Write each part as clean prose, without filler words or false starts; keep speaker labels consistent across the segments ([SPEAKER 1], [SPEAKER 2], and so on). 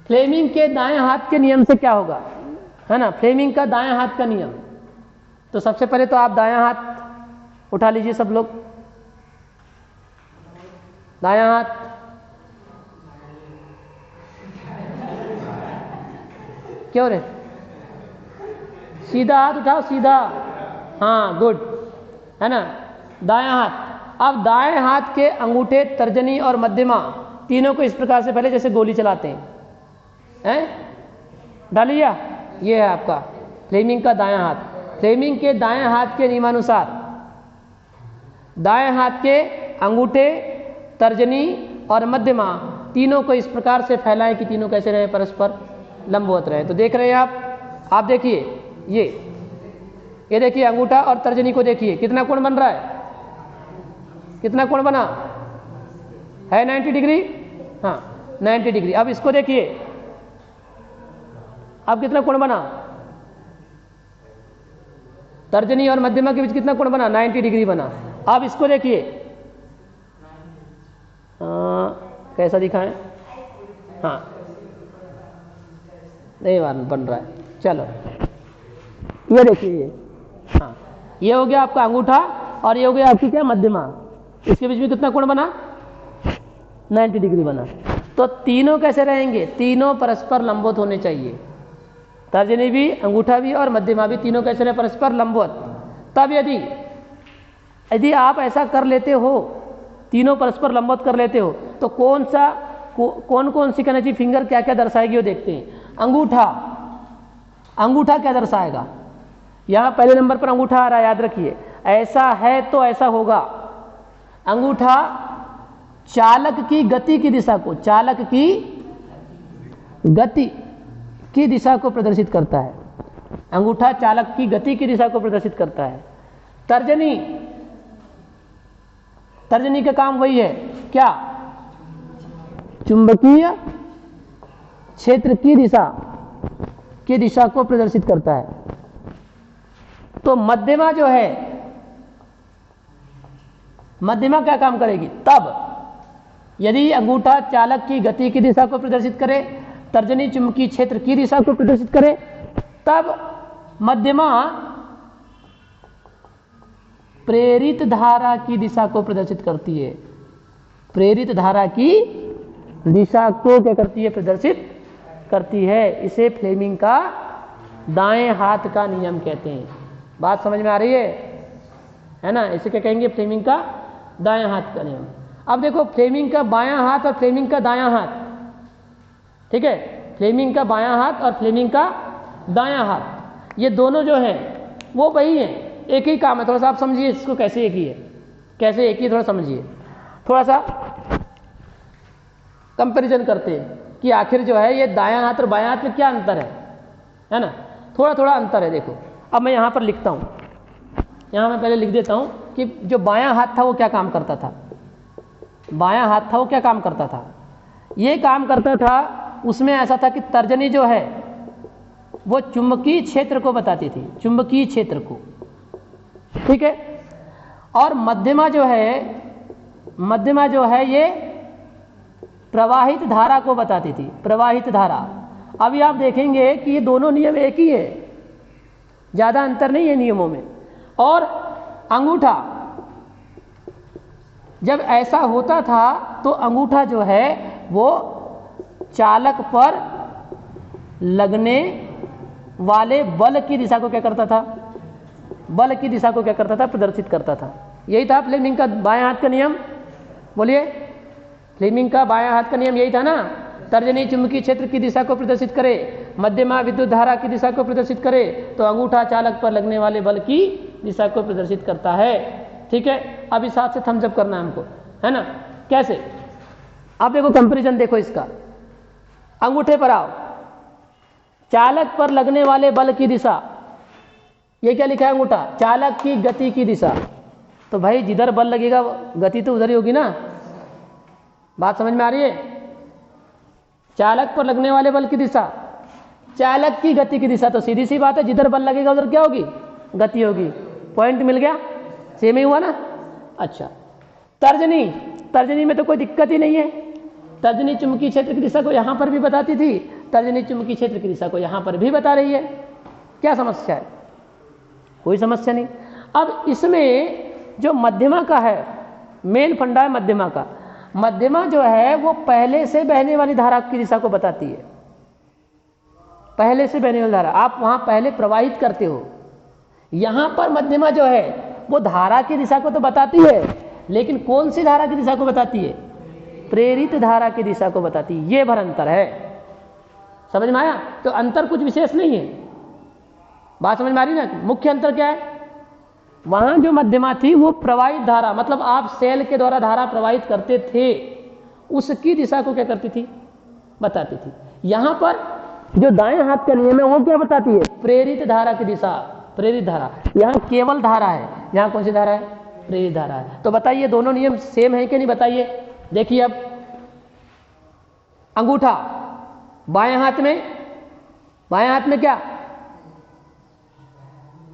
[SPEAKER 1] Fleming के दाएं हाथ के नियम से क्या होगा, है ना, फ्लेमिंग का दाएं हाथ का नियम। तो सबसे पहले तो आप दायां हाथ उठा लीजिए सब लोग, दायां हाथ, क्यों रे, सीधा हाथ उठाओ, सीधा, हाँ गुड, है ना, दायां हाथ। अब दाएं हाथ के अंगूठे, तर्जनी और मध्यमा तीनों को इस प्रकार से पहले जैसे गोली चलाते हैं, डालिए, ये है आपका फ्लेमिंग का दायां हाथ। फ्लेमिंग के दाएं हाथ के नियमानुसार दाएं हाथ के अंगूठे, तर्जनी और मध्यमा तीनों को इस प्रकार से फैलाएं कि तीनों कैसे रहे, परस्पर लंबवत रहे। तो देख रहे हैं आप देखिए, ये देखिए अंगूठा और तर्जनी को देखिए, कितना कोण बन रहा है, कितना कोण बना है, 90 डिग्री, हाँ 90 डिग्री। अब इसको देखिए, अब कितना कोण बना, तर्जनी और मध्यमा के बीच कितना कोण बना, 90 डिग्री बना। अब इसको देखिए, कैसा दिखाएं, हाँ नहीं बन रहा है, चलो ये देखिए, ये हाँ, ये हो गया आपका अंगूठा और ये हो गया आपकी क्या, मध्यमा। इसके बीच में कितना कोण बना, 90 डिग्री बना। तो तीनों कैसे रहेंगे, तीनों परस्पर लंबवत होने चाहिए, तर्जनी भी, अंगूठा भी और मध्यमा भी, तीनों कैसे रहे, परस्पर लंबवत। तब यदि आप ऐसा कर लेते हो, तीनों परस्पर लंबवत कर लेते हो, तो कौन कौन सी कहना चाहिए फिंगर क्या क्या दर्शाएगी वो देखते हैं। अंगूठा क्या दर्शाएगा, यहां पहले नंबर पर अंगूठा आ रहा है, याद रखिए, ऐसा है तो ऐसा होगा। अंगूठा चालक की गति की दिशा को, चालक की गति की दिशा को प्रदर्शित करता है, अंगूठा चालक की गति की दिशा को प्रदर्शित करता है। तर्जनी का काम वही है, क्या, चुंबकीय क्षेत्र की दिशा को प्रदर्शित करता है। तो मध्यमा जो है, मध्यमा क्या काम करेगी, तब यदि अंगूठा चालक की गति की दिशा को प्रदर्शित करे, तर्जनी चुंबकीय क्षेत्र की दिशा को प्रदर्शित करे, तब मध्यमा प्रेरित धारा की दिशा को प्रदर्शित करती है, प्रेरित धारा की दिशा को क्या करती है, प्रदर्शित करती है। इसे फ्लेमिंग का दाएं हाथ का नियम कहते हैं। बात समझ में आ रही है ना, इसे क्या कहेंगे, फ्लेमिंग का दाएं हाथ का नियम। अब देखो फ्लेमिंग का बायां हाथ और फ्लेमिंग का दायां हाथ, ठीक है, फ्लेमिंग का बायां हाथ और फ्लेमिंग का दायां हाथ, ये दोनों जो हैं वो वही हैं, एक ही काम है। थोड़ा सा आप समझिए इसको, कैसे एक ही है, कैसे एक ही, थोड़ा समझिए, थोड़ा सा कंपैरिजन करते हैं कि आखिर जो है ये दायां हाथ और बायां हाथ में क्या अंतर है ना, थोड़ा थोड़ा अंतर है। देखो अब मैं यहाँ पर लिखता हूँ, यहाँ मैं पहले लिख देता हूँ कि जो बायां हाथ था वो क्या काम करता था, बायां हाथ था वो क्या काम करता था, ये काम करता था, उसमें ऐसा था कि तर्जनी जो है वो चुंबकीय क्षेत्र को बताती थी, चुंबकीय क्षेत्र को, ठीक है, और मध्यमा जो है ये प्रवाहित धारा को बताती थी, प्रवाहित धारा। अभी आप देखेंगे कि ये दोनों नियम एक ही है, ज्यादा अंतर नहीं है नियमों में। और अंगूठा जब ऐसा होता था तो अंगूठा जो है वो चालक पर लगने वाले बल की दिशा को क्या करता था, बल की दिशा को क्या करता था, प्रदर्शित करता था। यही था फ्लेमिंग का बायां हाथ का नियम, बोलिए, फ्लेमिंग का बायां हाथ का नियम यही था ना, तर्जनी चुंबकीय क्षेत्र की दिशा को प्रदर्शित करे, मध्यमा विद्युत धारा की दिशा को प्रदर्शित करे, तो अंगूठा चालक पर लगने वाले बल की दिशा को प्रदर्शित करता है, ठीक है। अब इस हाथ से थम्स अप करना है हमको, है ना, कैसे, आप देखो कंपैरिजन देखो इसका, अंगूठे पर आओ, चालक पर लगने वाले बल की दिशा, ये क्या लिखा है, अंगूठा चालक की गति की दिशा, तो भाई जिधर बल लगेगा गति तो उधर ही होगी ना, बात समझ में आ रही है। चालक पर लगने वाले बल की दिशा, चालक की गति की दिशा, तो सीधी सी बात है, जिधर बल लगेगा उधर क्या होगी, गति होगी। पॉइंट मिल गया, सेम ही हुआ ना। अच्छा, तर्जनी में तो कोई दिक्कत ही नहीं है, तर्जनी चुंबकीय क्षेत्र की दिशा को यहां पर भी बताती थी, तर्जनी चुंबकीय क्षेत्र की दिशा को यहां पर भी बता रही है। क्या समस्या है? कोई समस्या नहीं। अब इसमें जो मध्यमा का है, मेन फंडा है मध्यमा का। मध्यमा जो है वो पहले से बहने वाली धारा की दिशा को बताती है। पहले से बहने वाली धारा आप वहां पहले प्रवाहित करते हो, यहां पर मध्यमा जो है वो धारा की दिशा को तो बताती है, लेकिन कौन सी धारा की दिशा को बताती है? प्रेरित धारा की दिशा को बताती है। ये भर अंतर है। समझ में आया? तो अंतर कुछ विशेष नहीं है। बात समझ में आ रही ना? मुख्य अंतर क्या है? वहां जो मध्यमा थी वो प्रवाहित धारा, मतलब आप सेल के द्वारा धारा प्रवाहित करते थे, उसकी दिशा को क्या करती थी? बताती थी। यहां पर जो दाएं हाथ का नियम है वो क्या बताती है? प्रेरित धारा की दिशा, प्रेरित धारा। यहां केवल धारा है, यहां कौन सी धारा है? प्रेरित धारा है। तो बताइए दोनों नियम सेम है कि नहीं? बताइए। देखिए अब अंगूठा बाएं हाथ में क्या?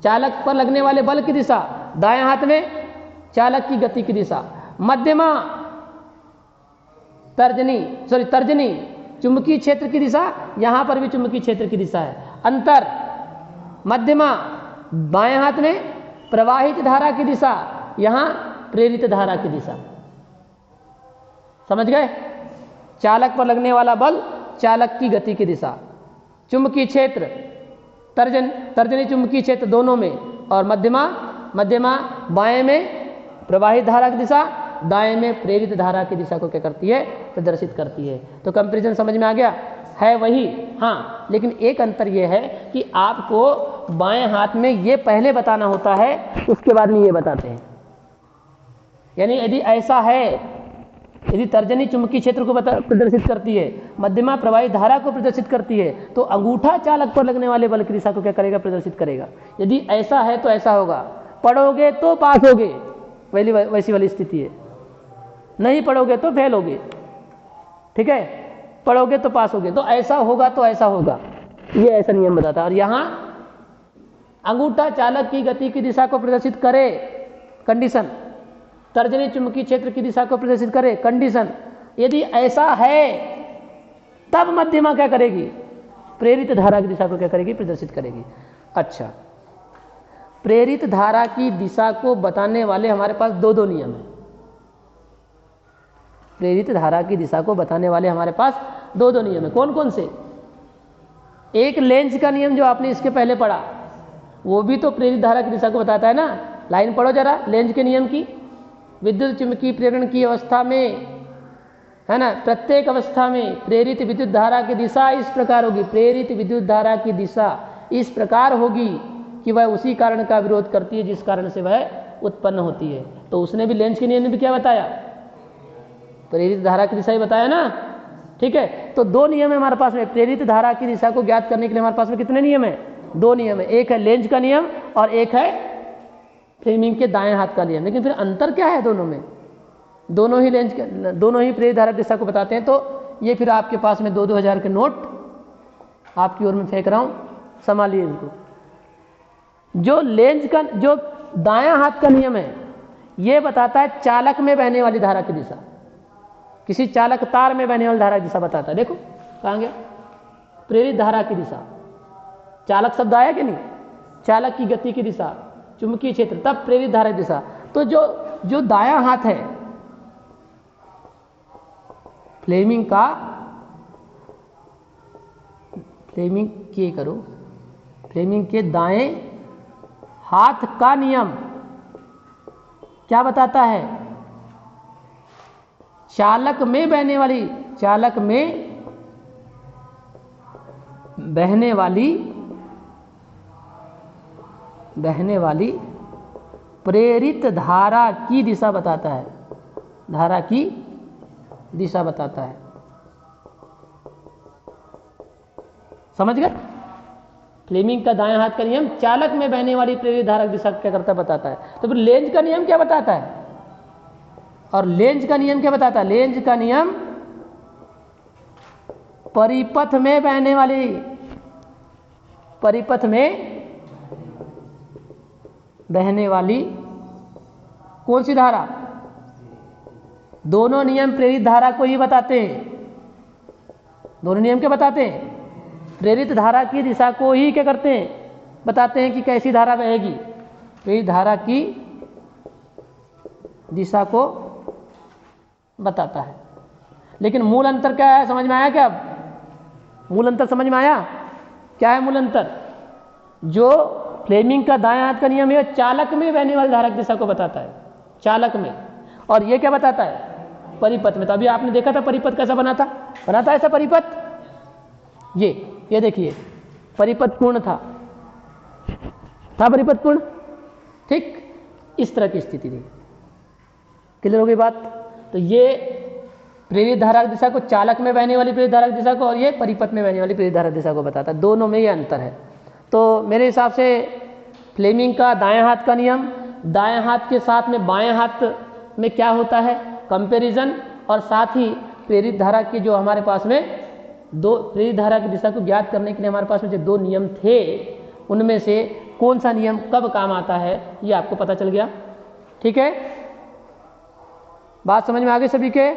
[SPEAKER 1] चालक पर लगने वाले बल की दिशा, दाएं हाथ में चालक की गति की दिशा। मध्यमा तर्जनी चुंबकीय क्षेत्र की दिशा, यहां पर भी चुंबकीय क्षेत्र की दिशा है। अंतर, मध्यमा बाएं हाथ में प्रवाहित धारा की दिशा, यहां प्रेरित धारा की दिशा। समझ गए? चालक पर लगने वाला बल, चालक की गति की दिशा। चुंबकीय क्षेत्र तर्जनी चुंबकीय क्षेत्र दोनों में, और मध्यमा बाएं में प्रवाहित धारा की दिशा, दाएं में प्रेरित धारा की दिशा को क्या करती है? प्रदर्शित करती है। तो कंपैरिजन समझ में आ गया? है वही, हाँ, लेकिन एक अंतर यह है कि आपको बाएं हाथ में ये पहले बताना होता है, उसके बाद में ये बताते हैं। यानी यदि ऐसा है, यदि तर्जनी चुंबकीय क्षेत्र को प्रदर्शित करती है, मध्यमा प्रवाहित धारा को प्रदर्शित करती है, तो अंगूठा चालक पर लगने वाले बल की दिशा को क्या करेगा? प्रदर्शित करेगा। यदि ऐसा है तो ऐसा होगा। पढ़ोगे तो पास होगे, वैसी वाली स्थिति है। नहीं पढ़ोगे तो फेल होगे। ठीक है? पढ़ोगे तो पास होगे। तो ऐसा होगा तो ऐसा होगा, ये ऐसा नियम बताता है। और यहां अंगूठा चालक की गति की दिशा को प्रदर्शित करे, कंडीशन। तर्जनी चुंबकीय क्षेत्र की दिशा को प्रदर्शित करे, कंडीशन। यदि ऐसा है तब मध्यमा क्या करेगी? प्रेरित धारा की दिशा को क्या करेगी? प्रदर्शित करेगी। अच्छा, प्रेरित धारा की दिशा को बताने वाले हमारे पास दो नियम हैं। प्रेरित धारा की दिशा को बताने वाले हमारे पास दो नियम है। कौन कौन से? एक लेंज का नियम जो आपने इसके पहले पढ़ा, वो भी तो प्रेरित धारा की दिशा को बताता है ना। लाइन पढ़ो जरा लेंज के नियम की। विद्युत चुंबकीय प्रेरण की अवस्था में, है ना, प्रत्येक अवस्था में प्रेरित विद्युत धारा की दिशा इस प्रकार होगी। प्रेरित विद्युत धारा की दिशा इस प्रकार होगी कि वह उसी कारण का विरोध करती है जिस कारण से वह उत्पन्न होती है। तो उसने भी लेंज के नियम में भी क्या बताया? प्रेरित धारा की दिशा ही बताया ना। ठीक है? तो दो नियम है हमारे पास में। प्रेरित धारा की दिशा को ज्ञात करने के लिए हमारे पास में कितने नियम है? दो नियम है। एक है लेंज का नियम और एक है फ्लेमिंग के दाएं हाथ का नियम। लेकिन फिर अंतर क्या है दोनों में? दोनों ही प्रेरित धारा की दिशा को बताते हैं। तो ये फिर आपके पास में 2-2000 के नोट आपकी ओर में फेंक रहा हूं, संभालिए इनको। जो दायां हाथ का नियम है, ये बताता है चालक में बहने वाली धारा की दिशा। किसी चालक तार में बहने वाली धारा की दिशा बताता है। देखो कहां गया? प्रेरित धारा की दिशा। चालक शब्द आया कि नहीं? चालक की गति की दिशा, चुंबकीय क्षेत्र, तब प्रेरित धारा की दिशा। तो जो दायां हाथ है फ्लेमिंग के दाएं हाथ का नियम क्या बताता है? चालक में बहने वाली प्रेरित धारा की दिशा बताता है। धारा की दिशा बताता है। समझ गए? फ्लेमिंग का दाएं हाथ का नियम चालक में बहने वाली प्रेरित धारा की दिशा क्या करता बताता है। तो फिर लेंज का नियम क्या बताता है? और लेंज का नियम क्या बताता है? लेंज का नियम परिपथ में बहने वाली कौन सी धारा? दोनों नियम प्रेरित धारा को ही बताते हैं। दोनों नियम क्या बताते हैं? प्रेरित धारा की दिशा को ही क्या करते हैं, बताते हैं कि कैसी धारा बहेगी, प्रेरित धारा की दिशा को बताता है। लेकिन मूल अंतर क्या है, समझ में आया क्या? मूल अंतर समझ में आया? क्या है मूल अंतर? जो फ्लेमिंग का दाएं हाथ का नियम है चालक में बहने वाली धारा की दिशा को बताता है, चालक में, और ये क्या बताता है? परिपथ में। तो अभी आपने देखा था परिपथ कैसा बना था, ऐसा परिपथ, ये देखिए परिपथ पूर्ण था परिपथ पूर्ण, ठीक, इस तरह की स्थिति थी। क्लियर हो गई बात? तो ये प्रेरित धारा की दिशा को, चालक में बहने वाली प्रेरित धारा की दिशा को, और ये परिपथ में बहने वाली प्रेरित धारा की दिशा को बताता है। दोनों में ये अंतर है। तो मेरे हिसाब से फ्लेमिंग का दाएं हाथ का नियम, दाएं हाथ के साथ में बाएं हाथ में क्या होता है, कंपैरिजन, और साथ ही प्रेरित धारा की जो हमारे पास में दो, प्रेरित धारा की दिशा को ज्ञात करने के लिए हमारे पास में जो 2 नियम थे, उनमें से कौन सा नियम कब काम आता है ये आपको पता चल गया। ठीक है, बात समझ में आ गई सभी के?